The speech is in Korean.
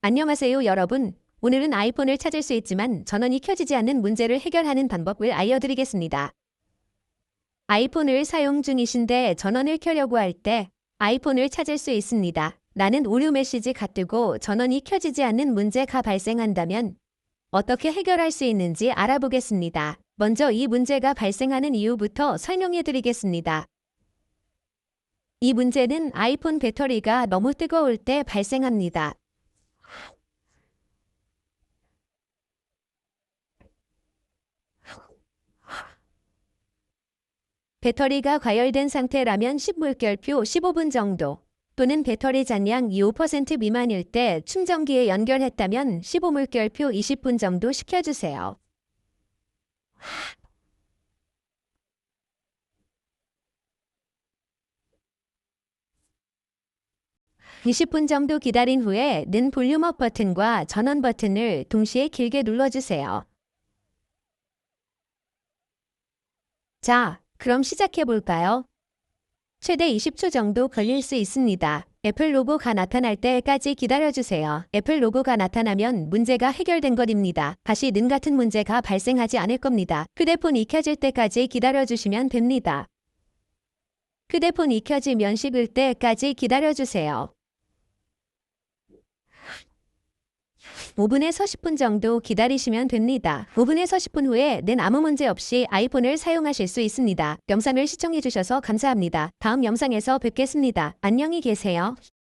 안녕하세요, 여러분. 오늘은 아이폰을 찾을 수 있지만 전원이 켜지지 않는 문제를 해결하는 방법을 알려드리겠습니다. 아이폰을 사용 중이신데 전원을 켜려고 할 때 아이폰을 찾을 수 있습니다. 라는 오류 메시지가 뜨고 전원이 켜지지 않는 문제가 발생한다면 어떻게 해결할 수 있는지 알아보겠습니다. 먼저 이 문제가 발생하는 이유부터 설명해 드리겠습니다. 이 문제는 아이폰 배터리가 너무 뜨거울 때 발생합니다. 배터리가 과열된 상태라면 10물결표 15분 정도 또는 배터리 잔량 25% 미만일 때 충전기에 연결했다면 15물결표 20분 정도 식혀주세요. 20분 정도 기다린 후에 는 볼륨업 버튼과 전원 버튼을 동시에 길게 눌러주세요. 자, 그럼 시작해볼까요? 최대 20초 정도 걸릴 수 있습니다. 애플 로고가 나타날 때까지 기다려주세요. 애플 로고가 나타나면 문제가 해결된 것입니다. 다시 는 같은 문제가 발생하지 않을 겁니다. 휴대폰이 켜질 때까지 기다려주시면 됩니다. 휴대폰이 켜지면 식을 때까지 기다려주세요. 5분에서 10분 정도 기다리시면 됩니다. 5분에서 10분 후에 는 아무 문제 없이 아이폰을 사용하실 수 있습니다. 영상을 시청해주셔서 감사합니다. 다음 영상에서 뵙겠습니다. 안녕히 계세요.